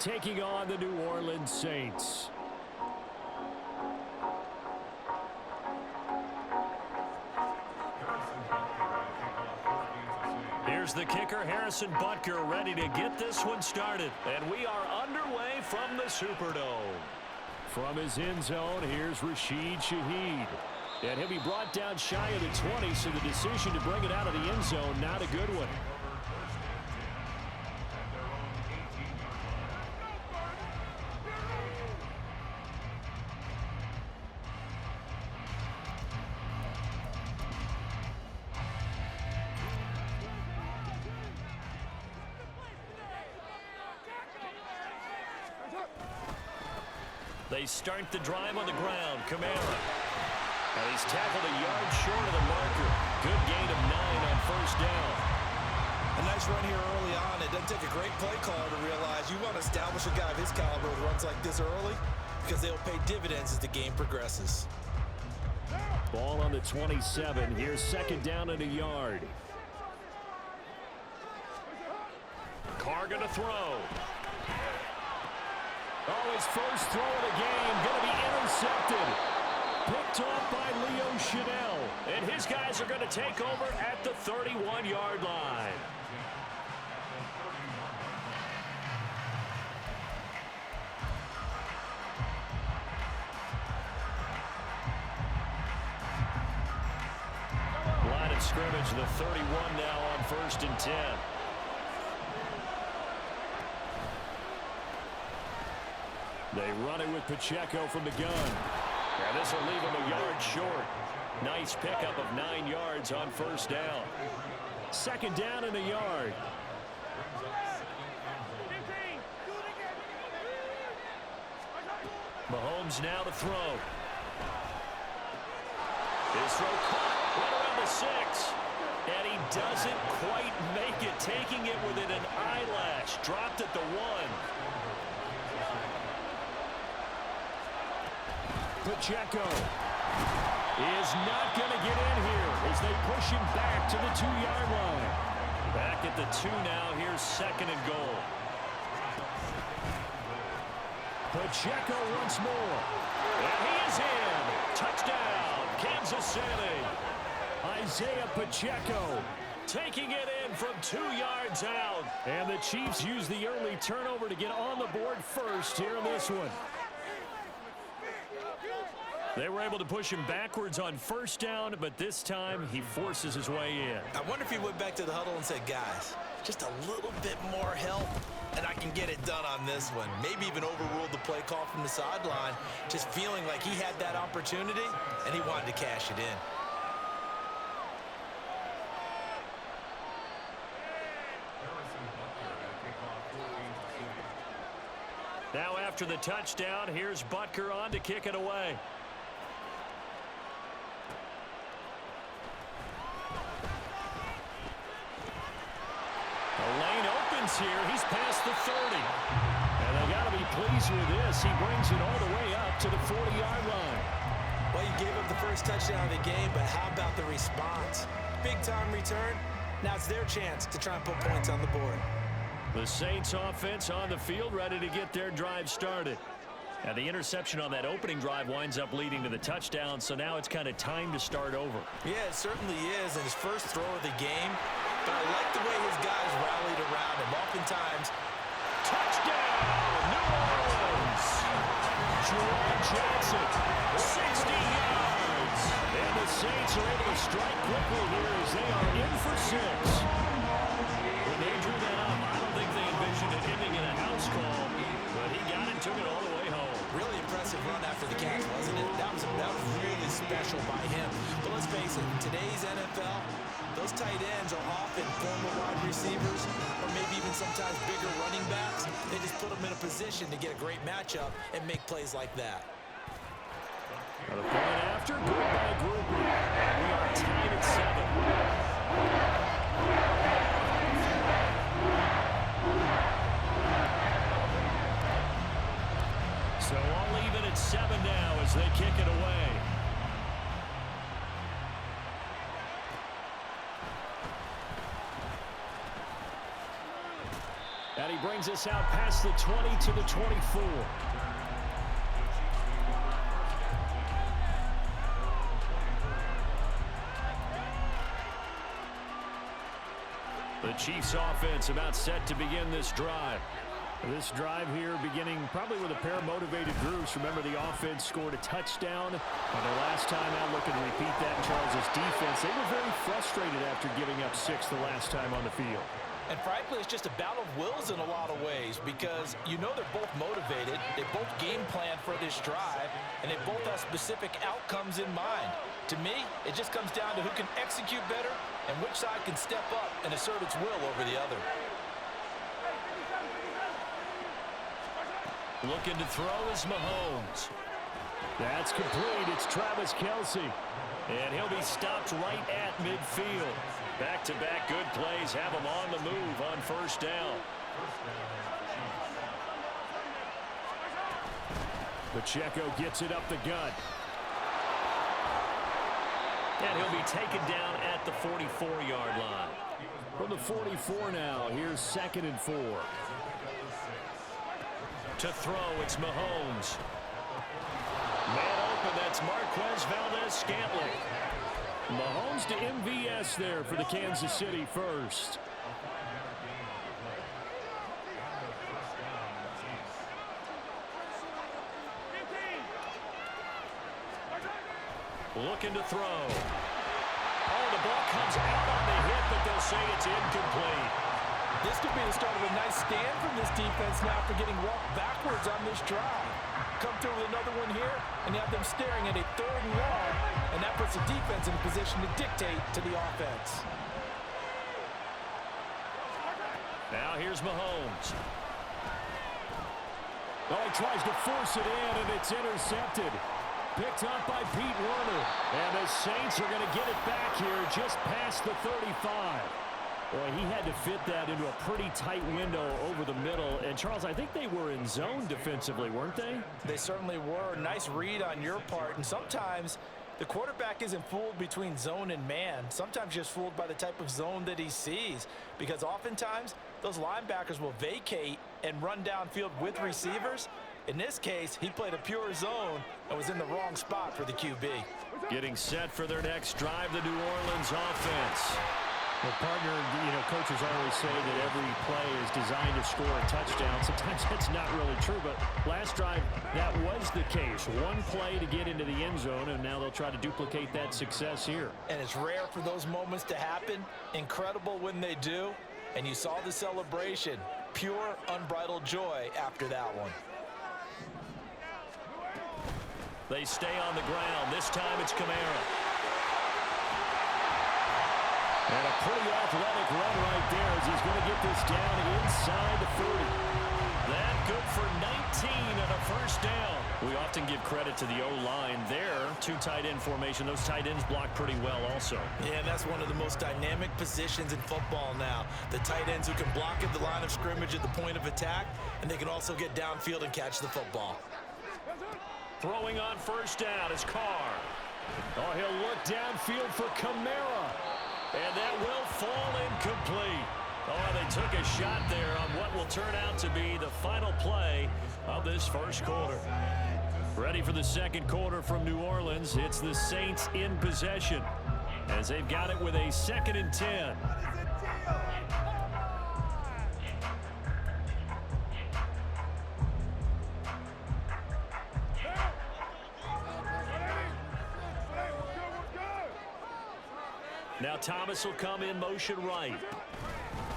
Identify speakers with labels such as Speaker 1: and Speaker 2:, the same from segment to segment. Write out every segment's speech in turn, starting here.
Speaker 1: taking on the New Orleans Saints. Here's the kicker, Harrison Butker, ready to get this one started. And we are underway from the Superdome. From his end zone, here's Rashid Shaheed. And he'll be brought down shy of the 20, so the decision to bring it out of the end zone, not a good one. They start the drive on the ground. Kamara. And he's tackled a yard short of the marker. Good gain of 9 on first down.
Speaker 2: A nice run here early on. It doesn't take a great play caller to realize you want to establish a guy of his caliber with runs like this early because they'll pay dividends as the game progresses.
Speaker 1: Ball on the 27. Here's second down and a yard. Carr going to throw. Oh, his first throw of the game going to be intercepted. Picked off by Leo Chanel. And his guys are going to take over at the 31-yard line. Line of scrimmage, the 31 now on 1st and 10. They run it with Pacheco from the gun. And this will leave him a yard short. Nice pickup of 9 yards on first down. Second down and a yard. Mahomes now to throw. His throw caught right around the 6. And he doesn't quite make it, taking it within an eyelash. Dropped at the 1. Pacheco is not going to get in here as they push him back to the 2-yard line. Back at the 2 now. Here's second and goal. Pacheco once more. And he is in. Touchdown, Kansas City. Isaiah Pacheco taking it in from 2 yards out. And the Chiefs use the early turnover to get on the board first here in this one. They were able to push him backwards on first down, but this time he forces his way in.
Speaker 2: I wonder if he went back to the huddle and said, guys, just a little bit more help, and I can get it done on this one. Maybe even overruled the play call from the sideline, just feeling like he had that opportunity, and he wanted to cash it in.
Speaker 1: Now after the touchdown, here's Butker on to kick it away. Here, he's past the 30. And they got to be pleased with this. He brings it all the way up to the 40-yard line.
Speaker 2: Well, you gave up the first touchdown of the game, but how about the response? Big-time return. Now it's their chance to try and put points on the board.
Speaker 1: The Saints offense on the field, ready to get their drive started. And the interception on that opening drive winds up leading to the touchdown, so now it's kind of time to start over.
Speaker 2: Yeah, it certainly is. And his first throw of the game, but I like the way his guys rallied around him. Oftentimes,
Speaker 1: touchdown, New Orleans! Jerome Jackson, 60 yards. And the Saints are able to strike quickly here as they are in for 6. When they drew that up, I don't think they envisioned it ending in a house call, but he got it, took it all the way home.
Speaker 2: Really impressive run after the catch, wasn't it? That was really special by him. But let's face it, in today's NFL, those tight ends are often former wide receivers or maybe even sometimes bigger running backs. They just put them in a position to get a great matchup and make plays like that.
Speaker 1: The point after, good by Gruber. And we are tied at 7. So all even at 7 now as they kick it away. And he brings us out past the 20 to the 24. The Chiefs offense about set to begin this drive. This drive here beginning probably with a pair of motivated groups. Remember, the offense scored a touchdown on their last time out, looking to repeat that in Charles' defense. They were very frustrated after giving up 6 the last time on the field.
Speaker 2: And frankly, it's just a battle of wills in a lot of ways because you know they're both motivated, they both game plan for this drive, and they both have specific outcomes in mind. To me, it just comes down to who can execute better and which side can step up and assert its will over the other.
Speaker 1: Looking to throw is Mahomes. That's complete. It's Travis Kelce. And he'll be stopped right at midfield. Back-to-back good plays have him on the move on first down. Pacheco gets it up the gut. And he'll be taken down at the 44-yard line. From the 44 now, here's 2nd and 4. To throw, it's Mahomes. Man open, that's Marquez Valdez-Scantling. Mahomes to MVS there for the Kansas City first. Looking to throw. Oh, the ball comes out on the hit, but they'll say it's incomplete.
Speaker 2: This could be the start of a nice stand from this defense now after getting walked backwards on this drive. Come through with another one here, and you have them staring at a 3rd and long, and that puts the defense in a position to dictate to the offense.
Speaker 1: Now here's Mahomes. Oh, he tries to force it in, and it's intercepted. Picked up by Pete Werner. And the Saints are going to get it back here just past the 35. Boy, he had to fit that into a pretty tight window over the middle. And, Charles, I think they were in zone defensively, weren't they?
Speaker 2: They certainly were. Nice read on your part. And sometimes the quarterback isn't fooled between zone and man. Sometimes just fooled by the type of zone that he sees. Because oftentimes, those linebackers will vacate and run downfield with receivers. In this case, he played a pure zone and was in the wrong spot for the QB.
Speaker 1: Getting set for their next drive, the New Orleans offense. Well, partner, coaches always say that every play is designed to score a touchdown. Sometimes that's not really true, but last drive, that was the case. One play to get into the end zone, and now they'll try to duplicate that success here.
Speaker 2: And it's rare for those moments to happen. Incredible when they do. And you saw the celebration. Pure, unbridled joy after that one.
Speaker 1: They stay on the ground. This time it's Kamara. And a pretty athletic run right there as he's going to get this down inside the 40. That good for 19 and a first down. We often give credit to the O-line there. 2 tight end formation. Those tight ends block pretty well also.
Speaker 2: Yeah, and that's one of the most dynamic positions in football now. The tight ends who can block at the line of scrimmage at the point of attack, and they can also get downfield and catch the football.
Speaker 1: Throwing on first down is Carr. Oh, he'll look downfield for Kamara. And that will fall incomplete. Oh, they took a shot there on what will turn out to be the final play of this first quarter. Ready for the second quarter from New Orleans. It's the Saints in possession as they've got it with a 2nd and 10. Now Thomas will come in motion right.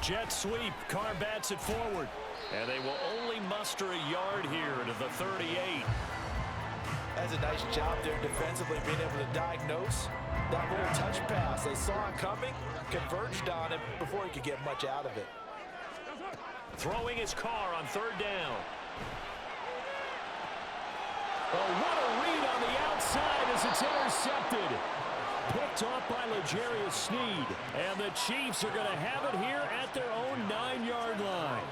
Speaker 1: Jet sweep. Carr bats it forward. And they will only muster a yard here to the 38.
Speaker 2: That's a nice job there defensively, being able to diagnose that little touch pass. They saw it coming, converged on it before he could get much out of it.
Speaker 1: Throwing his Carr on 3rd down. Oh, what a read on the outside as it's intercepted. Picked off by L'Jarius Sneed. And the Chiefs are going to have it here at their own 9-yard line.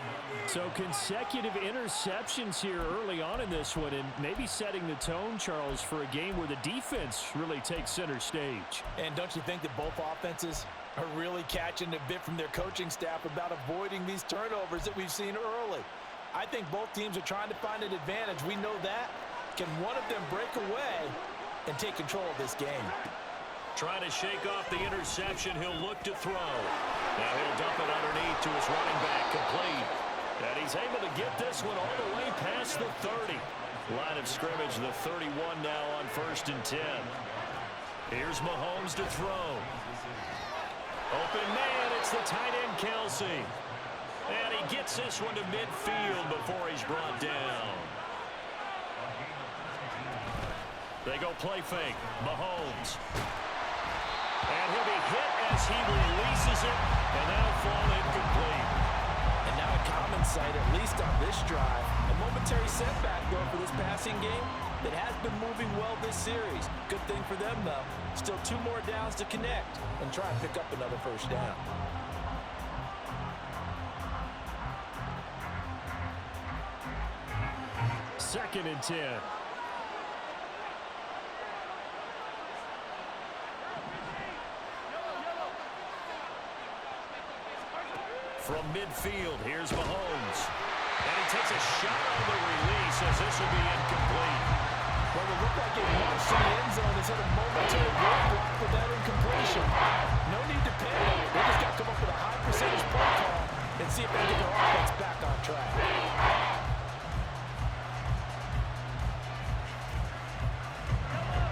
Speaker 1: So consecutive interceptions here early on in this one, and maybe setting the tone, Charles, for a game where the defense really takes center stage.
Speaker 2: And don't you think that both offenses are really catching a bit from their coaching staff about avoiding these turnovers that we've seen early. I think both teams are trying to find an advantage. We know that. Can one of them break away and take control of this game?
Speaker 1: Trying to shake off the interception. He'll look to throw. Now he'll dump it underneath to his running back, complete. And he's able to get this one all the way past the 30. Line of scrimmage, the 31 now on 1st and 10. Here's Mahomes to throw. Open man, it's the tight end, Kelsey. And he gets this one to midfield before he's brought down. They go play fake. Mahomes. And he'll be hit as he releases it, and that'll fall incomplete.
Speaker 2: And now a common sight, at least on this drive. A momentary setback, though, for this passing game that has been moving well this series. Good thing for them, though. Still 2 more downs to connect and try and pick up another first down.
Speaker 1: Second and 10. From midfield, here's Mahomes. And he takes a shot on the release as this will be incomplete.
Speaker 2: Well, it looked like it launched to the end zone. It's had a momentary roadblock with that incompletion. No need to panic. They just got to come up with a high percentage play call and see if they can get their offense back on track.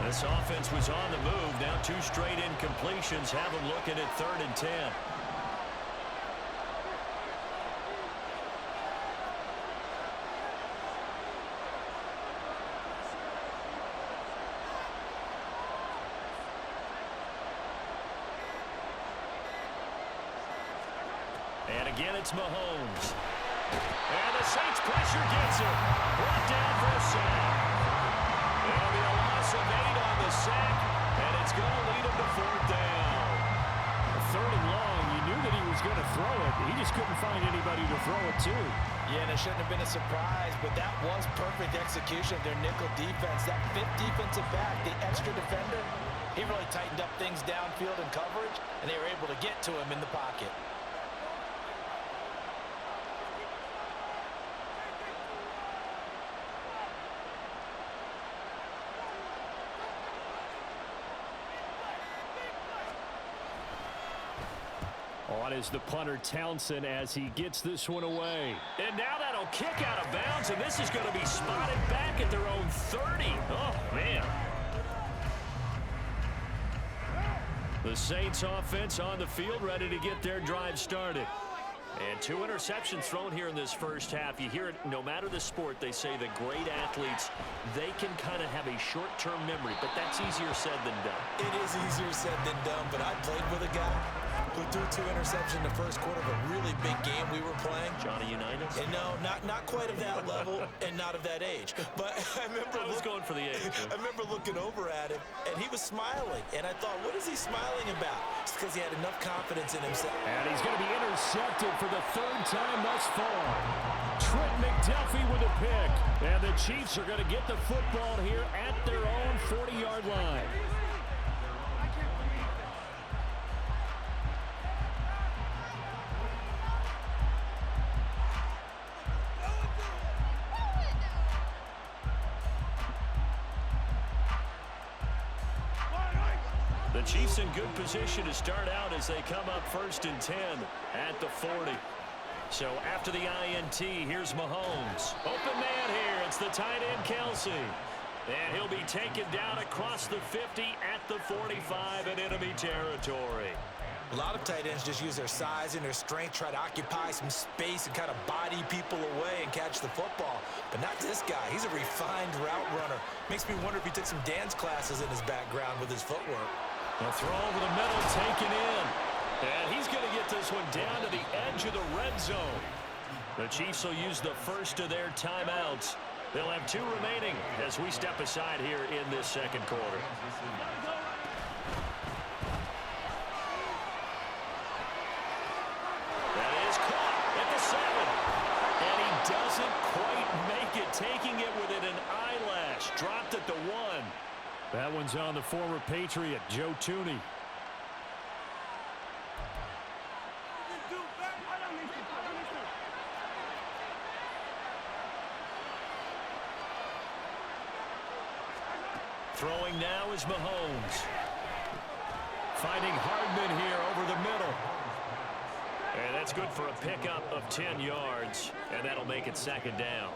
Speaker 1: This offense was on the move. Now 2 straight incompletions have them looking at 3rd and 10. And again, it's Mahomes. And the Saints pressure gets him. Brought down for a sack. It'll be a loss of 8 on the sack, and it's going to lead him to 4th down. 3rd and long, you knew that he was going to throw it. He just couldn't find anybody to throw it to.
Speaker 2: Yeah, and it shouldn't have been a surprise, but that was perfect execution of their nickel defense. That 5th defensive back, the extra defender, he really tightened up things downfield in coverage, and they were able to get to him in the pocket.
Speaker 1: On is the punter, Townsend, as he gets this one away. And now that'll kick out of bounds, and this is going to be spotted back at their own 30. Oh, man. The Saints offense on the field, ready to get their drive started. And 2 interceptions thrown here in this first half. You hear it, no matter the sport, they say the great athletes, they can kind of have a short-term memory, but that's easier said than done.
Speaker 2: It is easier said than done, but I played with a guy who threw 2 interceptions in the first quarter of a really big game we were playing.
Speaker 1: Johnny Unitas?
Speaker 2: And no, not quite of that level and not of that age. But I remember
Speaker 1: I was going for the age.
Speaker 2: I remember looking over at him, and he was smiling. And I thought, what is he smiling about? It's because he had enough confidence in himself.
Speaker 1: And he's going to be intercepted for the 3rd time thus far. Trent McDuffie with a pick. And the Chiefs are going to get the football here at their own 40-yard line. The Chiefs in good position to start out as they come up 1st and 10 at the 40. So after the INT, here's Mahomes. Open man here. It's the tight end, Kelsey. And he'll be taken down across the 50 at the 45 in enemy territory.
Speaker 2: A lot of tight ends just use their size and their strength, try to occupy some space and kind of body people away and catch the football. But not this guy. He's a refined route runner. Makes me wonder if he took some dance classes in his background with his footwork.
Speaker 1: A throw over the middle, taken in. And he's going to get this one down to the edge of the red zone. The Chiefs will use the first of their timeouts. They'll have 2 remaining as we step aside here in this second quarter. That is caught at the 7. And he doesn't quite make it, taking it within an eyelash. Dropped at the 1. That one's on the former Patriot, Joe Tooney. Throwing now is Mahomes. Finding Hardman here over the middle. And that's good for a pickup of 10 yards. And that'll make it second down.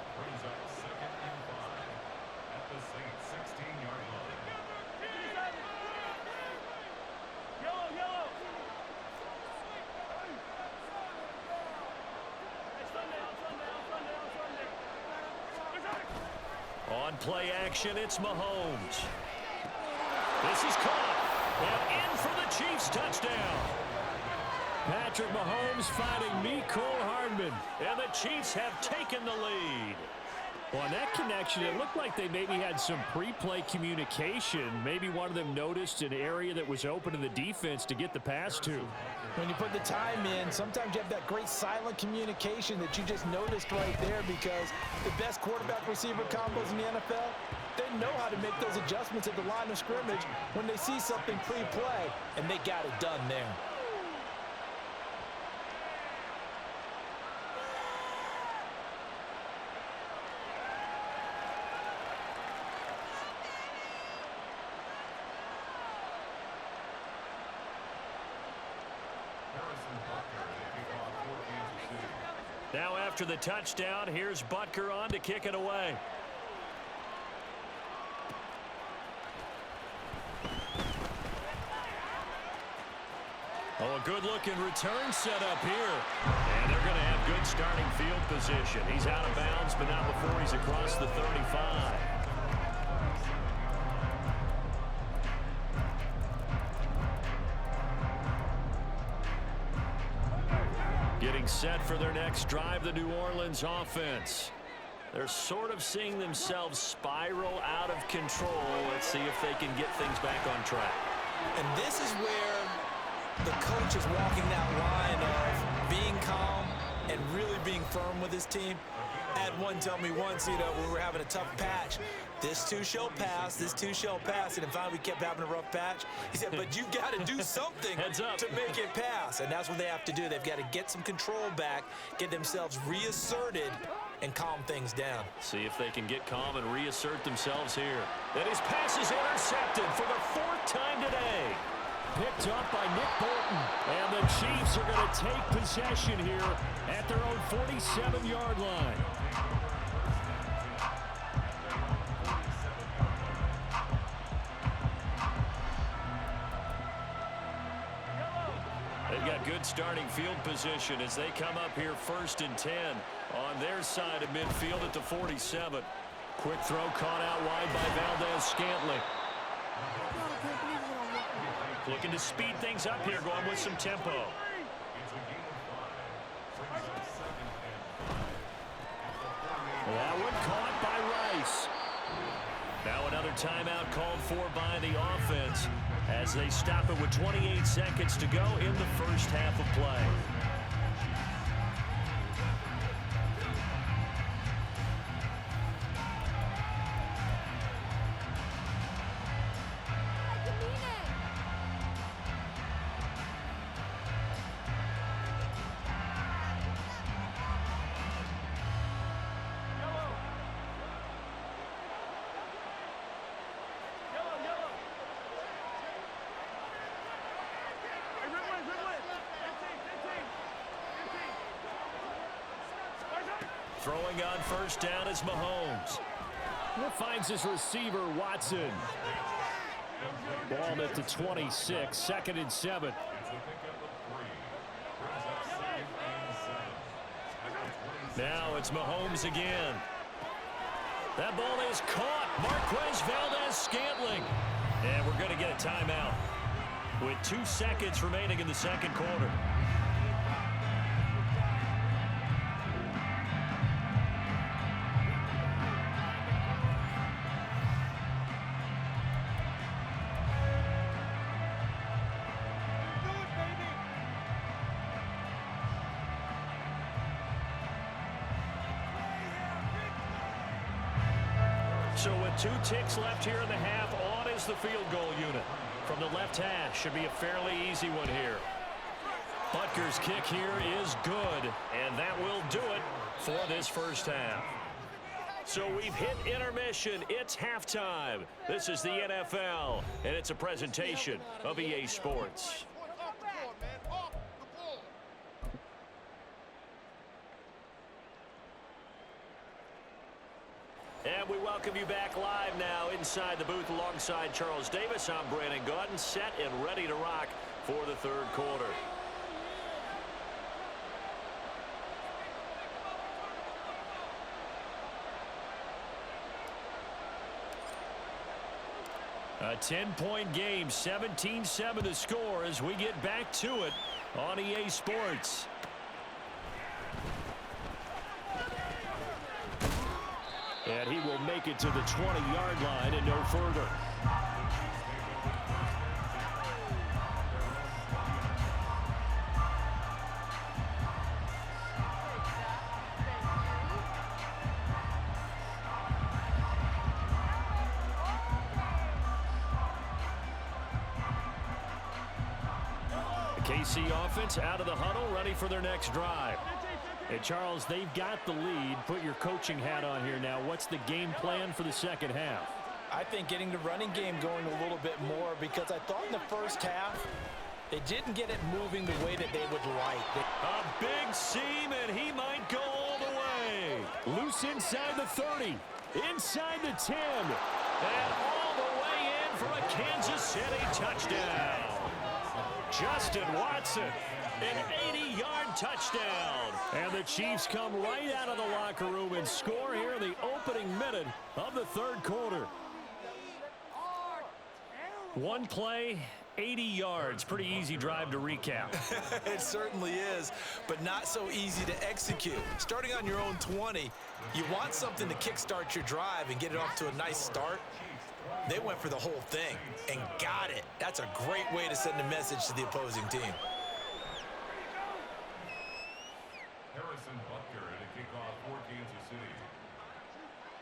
Speaker 1: On play action, it's Mahomes. This is caught. And in for the Chiefs touchdown. Patrick Mahomes finding Mecole Hardman. And the Chiefs have taken the lead. Well, on that connection, it looked like they maybe had some pre-play communication. Maybe one of them noticed an area that was open in the defense to get the pass to.
Speaker 2: When you put the time in, sometimes you have that great silent communication that you just noticed right there, because the best quarterback-receiver combos in the NFL, they know how to make those adjustments at the line of scrimmage when they see something pre-play, and they got it done there.
Speaker 1: Now after the touchdown, here's Butker on to kick it away. Oh, a good-looking return set up here. And they're going to have good starting field position. He's out of bounds, but not before he's across the 35. Getting set for their next drive, the New Orleans offense. They're sort of seeing themselves spiral out of control. Let's see if they can get things back on track.
Speaker 2: And this is where the coach is walking that line of being calm and really being firm with his team. I had one tell me once, we were having a tough patch. This too shall pass, this too shall pass. And then finally we kept having a rough patch. He said, but you got to do something to make it pass. And that's what they have to do. They've got to get some control back, get themselves reasserted, and calm things down.
Speaker 1: See if they can get calm and reassert themselves here. And his pass is intercepted for the 4th time today. Picked up by Nick Bolton. And the Chiefs are going to take possession here at their own 47-yard line. They've got good starting field position as they come up here 1st and 10 on their side of midfield at the 47. Quick throw caught out wide by Valdez-Scantling. Looking to speed things up here, going with some tempo. That one caught by Rice. Now another timeout called for by the offense as they stop it with 28 seconds to go in the first half of play. Throwing on first down is Mahomes. He finds his receiver, Watson. Ball at the 26, 2nd and 7. Now it's Mahomes again. That ball is caught. Marquez Valdez-Scantling. And we're going to get a timeout with 2 seconds remaining in the second quarter. So with 2 ticks left here in the half, on is the field goal unit. From the left hash, should be a fairly easy one here. Butker's kick here is good, and that will do it for this first half. So we've hit intermission. It's halftime. This is the NFL, and it's a presentation of EA Sports. And we welcome you back live now inside the booth alongside Charles Davis. I'm Brandon Gaudin, set and ready to rock for the third quarter. A 10-point game, 17-7 to score as we get back to it on EA Sports. And he will make it to the 20-yard line and no further. KC offense out of the huddle, ready for their next drive. Hey, Charles, they've got the lead. Put your coaching hat on here now. What's the game plan for the second half?
Speaker 2: I think getting the running game going a little bit more, because I thought in the first half they didn't get it moving the way that they would like.
Speaker 1: A big seam, and he might go all the way. Loose inside the 30, inside the 10, and all the way in for a Kansas City touchdown. Justin Watson, an 80-yard touchdown. And the Chiefs come right out of the locker room and score here in the opening minute of the third quarter. One play, 80 yards. Pretty easy drive to recap.
Speaker 2: It certainly is, but not so easy to execute. Starting on your own 20, you want something to kickstart your drive and get it off to a nice start. They went for the whole thing and got it. That's a great way to send a message to the opposing team.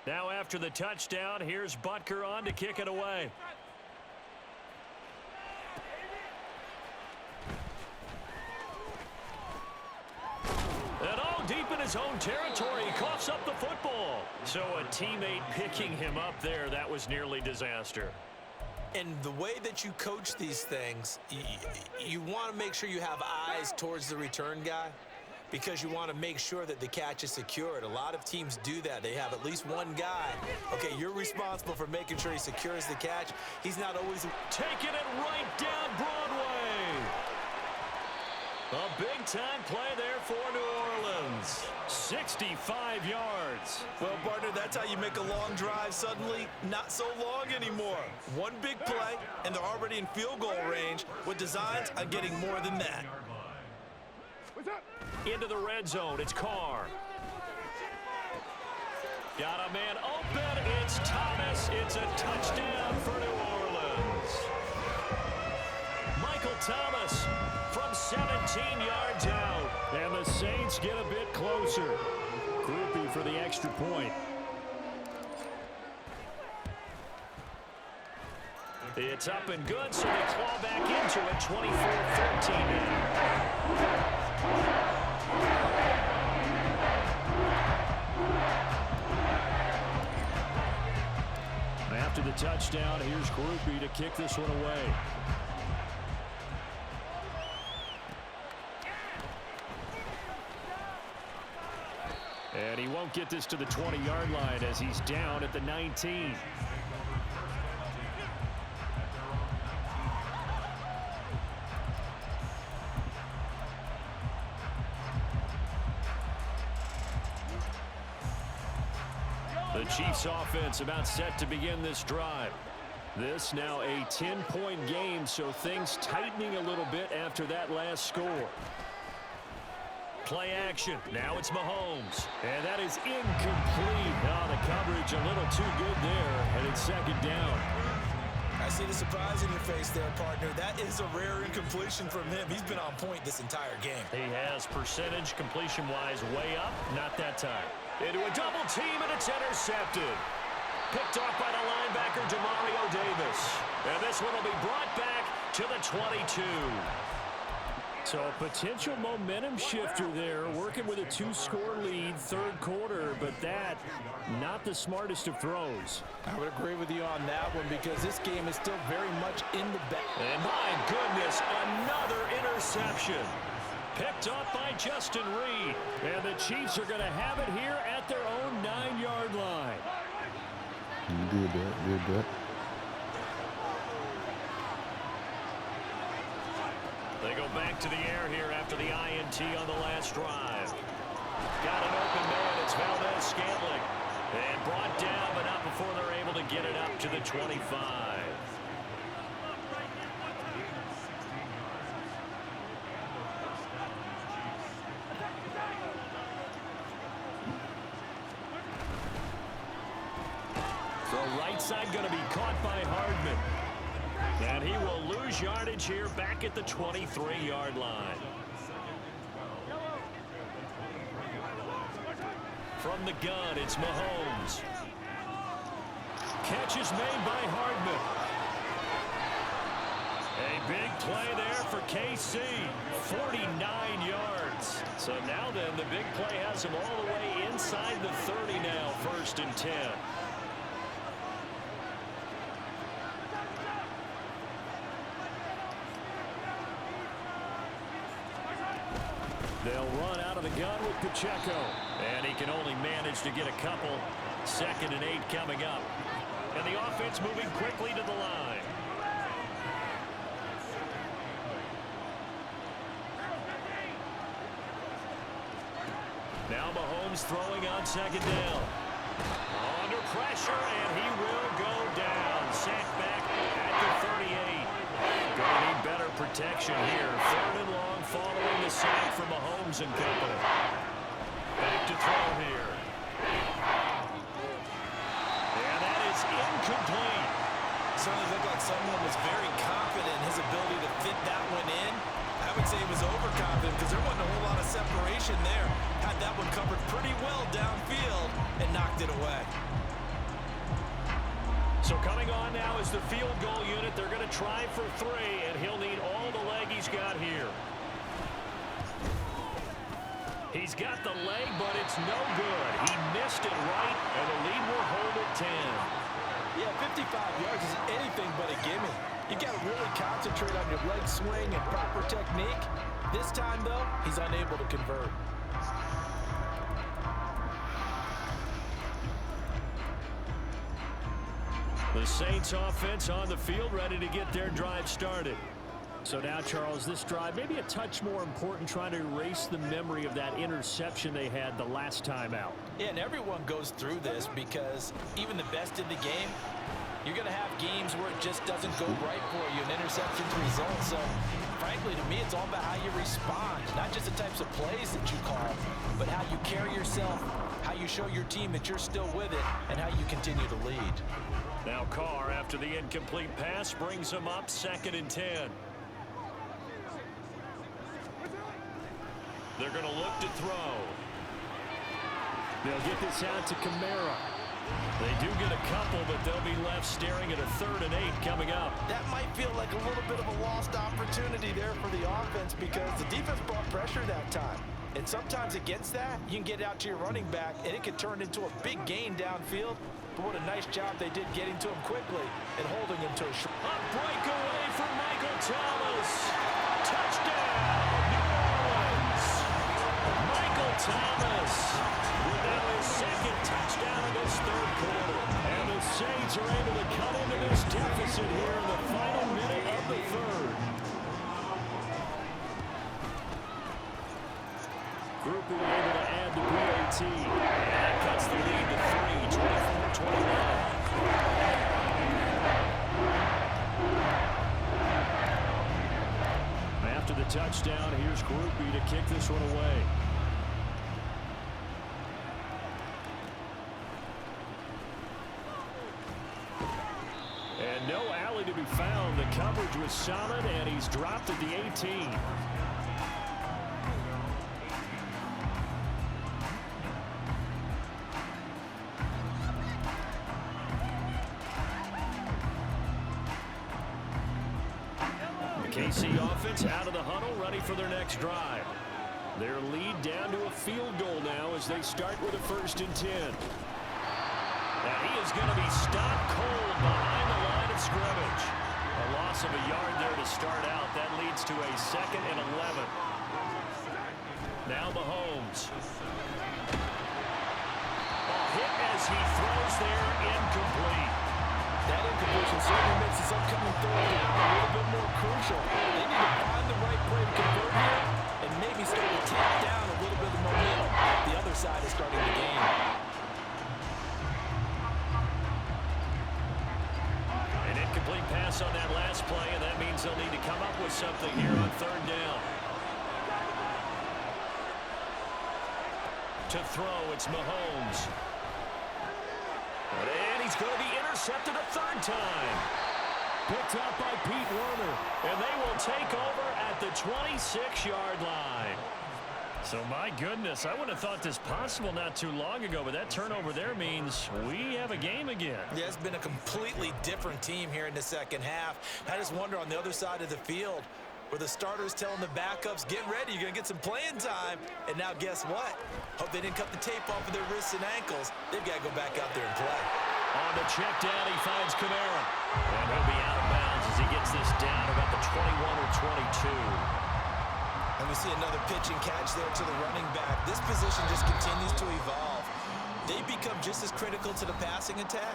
Speaker 1: Now after the touchdown, here's Butker on to kick it away. And all deep in his own territory, he coughs up the football. So a teammate picking him up there, that was nearly disaster.
Speaker 2: And the way that you coach these things, you want to make sure you have eyes towards the return guy, because you want to make sure that the catch is secured. A lot of teams do that. They have at least one guy. Okay, you're responsible for making sure he secures the catch. He's not always
Speaker 1: taking it right down Broadway. A big-time play there for New Orleans. 65 yards.
Speaker 2: Well, partner, that's how you make a long drive suddenly not so long anymore. One big play, and they're already in field goal range with designs on getting more than that.
Speaker 1: Into the red zone, it's Carr. Got a man open, it's Thomas. It's a touchdown for New Orleans. Michael Thomas from 17 yards out. And the Saints get a bit closer. Groupie for the extra point. It's up and good, so they claw back into it, 24-13 now. After the touchdown, here's Groupie to kick this one away. And he won't get this to the 20-yard line as he's down at the 19. The Chiefs offense about set to begin this drive. This now a 10-point game, so things tightening a little bit after that last score. Play action. Now it's Mahomes. And that is incomplete. Oh, the coverage a little too good there, and it's second down.
Speaker 2: I see the surprise in your face there, partner. That is a rare incompletion from him. He's been on point this entire game.
Speaker 1: He has percentage completion-wise way up. Not that time. Into a double team, and it's intercepted. Picked off by the linebacker, Demario Davis. And this one will be brought back to the 22. So a potential momentum shifter there, working with a 2-score lead, third quarter, but that, not the smartest of throws.
Speaker 2: I would agree with you on that one because this game is still very much in the bag.
Speaker 1: And my goodness, another interception. Picked up by Justin Reed. And the Chiefs are going to have it here at their own 9-yard line.
Speaker 3: You did that.
Speaker 1: They go back to the air here after the INT on the last drive. Got an open man. It's Valdez-Scantling. And brought down, but not before they're able to get it up to the 25. So right side going to be caught by Hardman. And he will lose yardage here back at the 23-yard line. From the gun, it's Mahomes. Catch is made by Hardman. A big play there for KC. 49 yards. So now then, the big play has him all the way inside the 30 now, 1st and 10. They'll run out of the gun with Pacheco. And he can only manage to get a couple. 2nd and 8 coming up. And the offense moving quickly to the line. Now Mahomes throwing on 2nd down. Under pressure, and he will go down. Sacked back at the 38. Gonna need better protection here. 3rd and long following the sack from Mahomes and company. Back to throw here. And that is incomplete.
Speaker 2: Certainly looked like someone was very confident in his ability to fit that one in. I would say he was overconfident because there wasn't a whole lot of separation there. Had that one covered pretty well downfield and knocked it away.
Speaker 1: So coming on now is the field goal unit. They're going to try for 3, and he'll need all the leg he's got here. He's got the leg, but it's no good. He missed it right, and the lead will hold at 10.
Speaker 2: Yeah, 55 yards is anything but a gimme. You got to really concentrate on your leg swing and proper technique. This time, though, he's unable to convert.
Speaker 1: The Saints offense on the field, ready to get their drive started. So now, Charles, this drive maybe a touch more important, trying to erase the memory of that interception they had the last time out.
Speaker 2: Yeah, and everyone goes through this because even the best in the game, you're going to have games where it just doesn't go right for you, and interceptions result. So, frankly, to me, it's all about how you respond, not just the types of plays that you call, but how you carry yourself, how you show your team that you're still with it, and how you continue to lead.
Speaker 1: Now Carr, after the incomplete pass, brings him up 2nd and 10. They're going to look to throw. They'll get this out to Kamara. They do get a couple, but they'll be left staring at a 3rd and 8 coming up.
Speaker 2: That might feel like a little bit of a lost opportunity there for the offense because the defense brought pressure that time. And sometimes against that, you can get out to your running back, and it can turn into a big gain downfield. But what a nice job they did getting to him quickly and holding him to a short.
Speaker 1: A breakaway from Michael Thomas. Touchdown, New Orleans. Michael Thomas with now his 2nd touchdown in this 3rd quarter. And the Saints are able to cut into this deficit here in the final minute of the 3rd. Group will be able to add the PAT. And that cuts the lead to 3, 24-29. After the touchdown, here's Groupie to kick this one away. And no alley to be found. The coverage was solid, and he's dropped at the 18. KC offense out of the huddle, ready for their next drive. Their lead down to a field goal now as they start with a 1st and 10. And he is going to be stopped cold behind the line of scrimmage. A loss of a yard there to start out. That leads to a 2nd and 11. Now Mahomes. Hit as he throws there, incomplete.
Speaker 2: That incompletion certainly makes this upcoming 3rd down a little bit more crucial. They need to find the right play to convert here and maybe start to tap down a little bit of momentum. The other side is starting the game.
Speaker 1: An incomplete pass on that last play, and that means they'll need to come up with something here on 3rd down. To throw, it's Mahomes. And he's going to be intercepted a 3rd time. Picked up by Pete Werner. And they will take over at the 26-yard line. So, my goodness, I wouldn't have thought this possible not too long ago, but that turnover there means we have a game again.
Speaker 2: Yeah, it's been a completely different team here in the 2nd half. I just wonder on the other side of the field, where the starters telling the backups, get ready, you're going to get some playing time. And now guess what? Hope they didn't cut the tape off of their wrists and ankles. They've got to go back out there and play.
Speaker 1: On the check down, he finds Kamara. And he'll be out of bounds as he gets this down about the 21 or 22.
Speaker 2: And we see another pitch and catch there to the running back. This position just continues to evolve. They become just as critical to the passing attack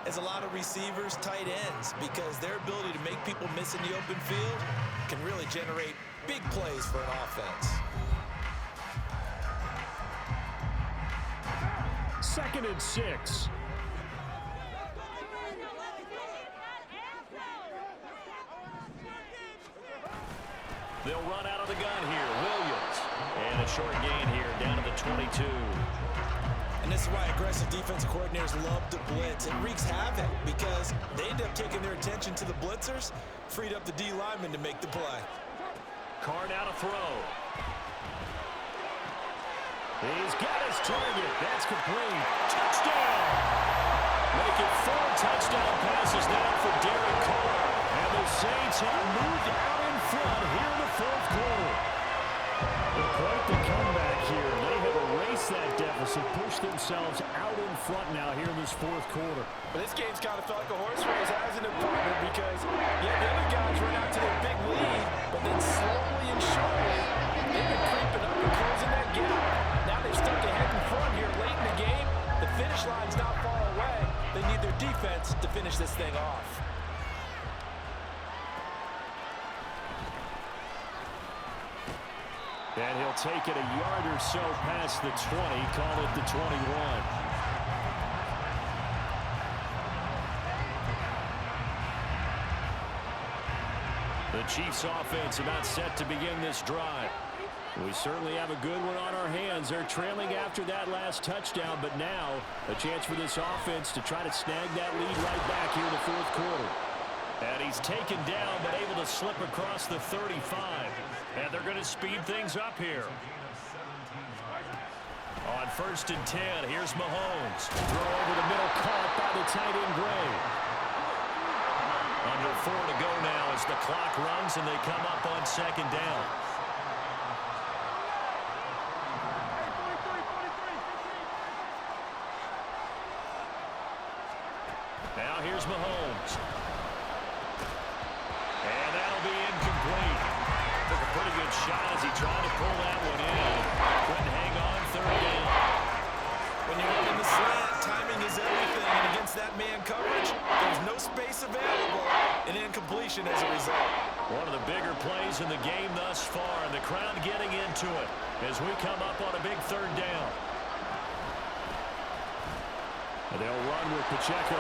Speaker 2: as a lot of receivers, tight ends, because their ability to make people miss in the open field can really generate big plays for an offense.
Speaker 1: 2nd and 6. They'll run out of the gun here. Williams. And a short gain here down to the 22.
Speaker 2: And this is why aggressive defensive coordinators love to blitz. It wreaks havoc because they end up taking their attention to the blitzers, freed up the D lineman to make the play.
Speaker 1: Carr now to throw. He's got his target. That's complete. Touchdown. Make it 4 touchdown passes now for Derek Carr. And the Saints have moved out in front here in the 4th quarter. Quite the comeback here. They have erased that deficit, pushed themselves out in front now here in this 4th quarter.
Speaker 4: But this game's kind of felt like a horse race, hasn't it, partner? Because, yeah, the other guys run out to their big lead, but then slowly and surely, they've been creeping up and closing that gap. Now they've stuck ahead in front here late in the game. The finish line's not far away. They need their defense to finish this thing off.
Speaker 1: And he'll take it a yard or so past the 20, call it the 21. The Chiefs offense about set to begin this drive. We certainly have a good one on our hands. They're trailing after that last touchdown, but now a chance for this offense to try to snag that lead right back here in the 4th quarter. And he's taken down, but able to slip across the 35. And they're going to speed things up here. On 1st and 10, here's Mahomes. Throw over the middle, caught by the tight end Gray. Under 4 to go now as the clock runs and they come up on 2nd down. Now here's Mahomes. And that'll be incomplete. Took a pretty good shot as he tried to pull that one in. Couldn't hang on 3rd down.
Speaker 2: When you're running the slant, timing is everything. And against that man coverage, there's no space available. An incompletion as a result.
Speaker 1: One of the bigger plays in the game thus far. And the crowd getting into it as we come up on a big 3rd down. And they'll run with Pacheco.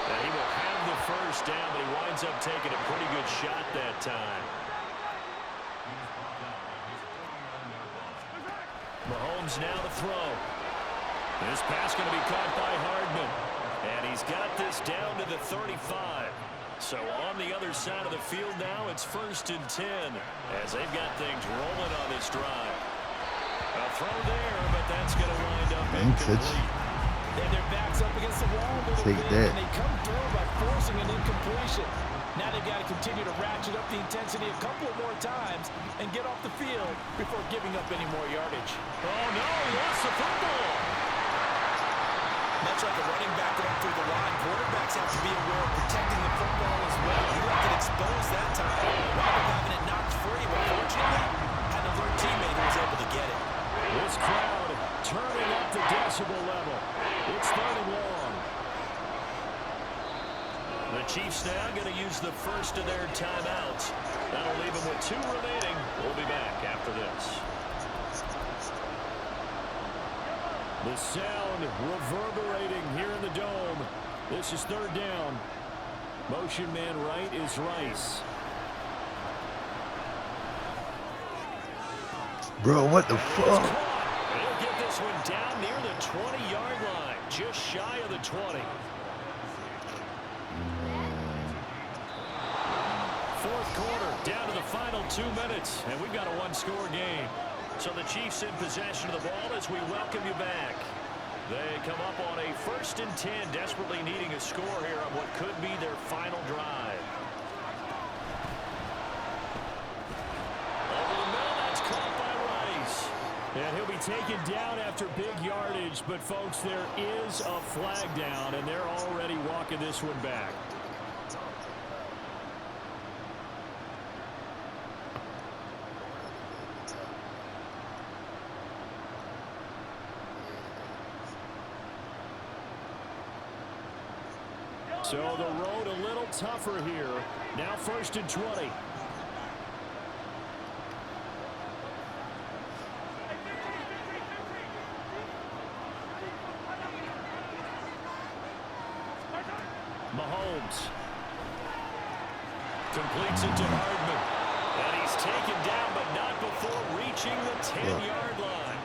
Speaker 1: And he will have the 1st down, but he winds up taking a pretty good shot that time. Mahomes now to throw. This pass going to be caught by Hardman. And he's got this down to the 35. So on the other side of the field now, it's 1st and 10 as they've got things rolling on this drive. A throw there, but that's going to wind up incomplete.
Speaker 4: And their backs up against the wall a little bit, and they come through by forcing an incompletion. Now they've got to continue to ratchet up the intensity a couple of more times and get off the field before giving up any more yardage.
Speaker 1: Oh, no, he lost the football.
Speaker 2: Much like a running back going through the line, quarterbacks have to be aware of protecting the football as well. He left it exposed that time. Wound up having it knocked free, but fortunately, had an alert teammate who was able to get it.
Speaker 1: This crowd turning up the decibel level. It's 3rd and long. The Chiefs now going to use the first of their timeouts. That'll leave them with 2 remaining. We'll be back after this. The sound reverberating here in the dome. This is 3rd down. Motion man right is Rice.
Speaker 3: Bro, what the fuck?
Speaker 1: They'll get this one down near the 20-yard line, just shy of the 20. 4th quarter, down to the final 2 minutes, and we've got a 1-score game. So the Chiefs in possession of the ball as we welcome you back. They come up on a 1st and 10, desperately needing a score here on what could be their final drive. Over the middle, that's caught by Rice. And he'll be taken down after big yardage, but folks, there is a flag down, and they're already walking this one back. So the road a little tougher here. Now 1st and 20. Mahomes completes it to Hardman. And he's taken down, but not before reaching the 10-yard line.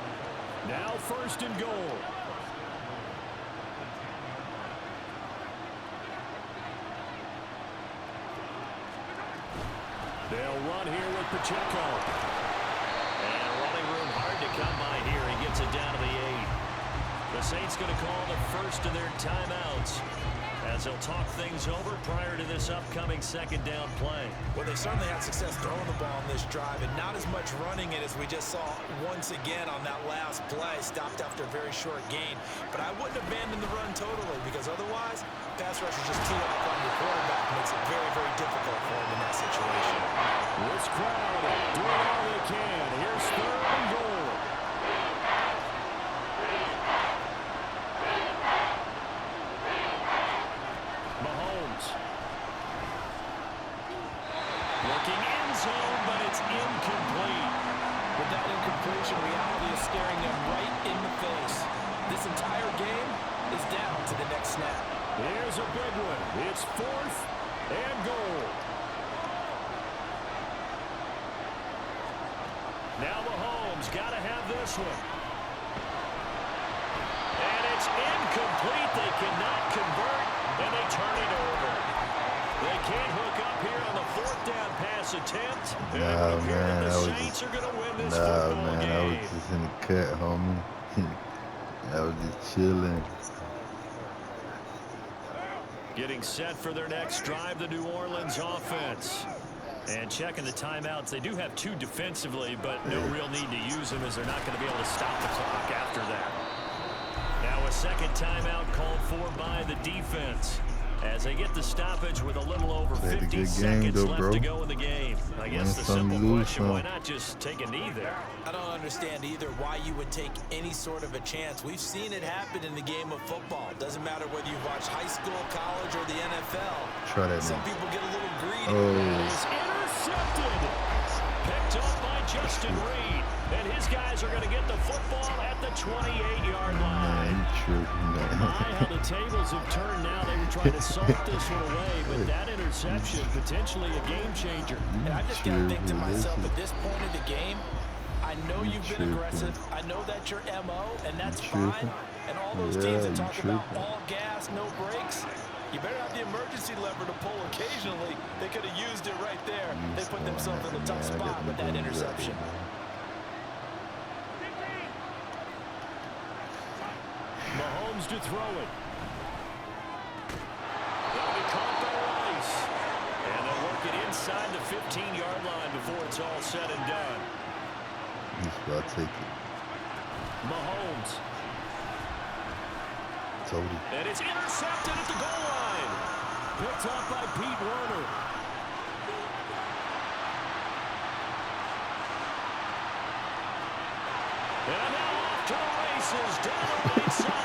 Speaker 1: Now 1st and goal. They'll run here with Pacheco. And running room hard to come by here. He gets it down to the 8. The Saints going to call the first of their timeouts as they'll talk things over prior to this upcoming 2nd down play.
Speaker 2: Well, they certainly had success throwing the ball on this drive, and not as much running it as we just saw once again on that last play. Stopped after a very short gain. But I wouldn't abandon the run totally, because otherwise, pass rush is just too off on your quarterback. Makes it very, very difficult for him in that situation.
Speaker 1: This crowd doing all they can. Here's 3rd and goal. Mahomes. Looking end zone, but it's incomplete.
Speaker 4: With that incompletion, reality is staring them right in the face. This entire game is down to the next snap.
Speaker 1: Here's a big one. It's 4th and goal. Now Mahomes got to have this one. And it's incomplete. They cannot convert, and they turn it over. They can't hook up here on the 4th down pass attempt. And it would appear that the Saints are going to win this football game.
Speaker 3: I was just in the cut, homie. I was just chilling.
Speaker 1: Getting set for their next drive, the New Orleans offense. And checking the timeouts, they do have 2 defensively, but no real need to use them as they're not going to be able to stop the clock after that. Now a 2nd timeout called for by the defense as they get the stoppage with a little over 50 seconds left to go in the game. I guess the simple question, why not just take a knee there?
Speaker 2: I don't understand either why you would take any sort of a chance. We've seen it happen in the game of football. Doesn't matter whether you watch high school, college, or the NFL.
Speaker 3: Try that.
Speaker 2: Some people get a little greedy.
Speaker 1: It's intercepted. Picked up by Justin Reed. And his guys are going to get the football at the 28-yard line. My, how the tables have turned now. They were trying to salt this one away, but that interception, potentially a game changer.
Speaker 4: And I just got to think to myself, at this point of the game, I know you've been aggressive. I know that's your MO, and that's fine. And all those teams that talk about all gas, no brakes, you better have the emergency lever to pull occasionally. They could have used it right there. They put themselves in a tough spot with that interception.
Speaker 1: Mahomes to throw it. That'll be caught by Rice. And it's all said and done.
Speaker 3: He's about to take it.
Speaker 1: Mahomes.
Speaker 3: Tony.
Speaker 1: And it's intercepted at the goal line. Picked up by Pete Werner. And now off to the races down the right side.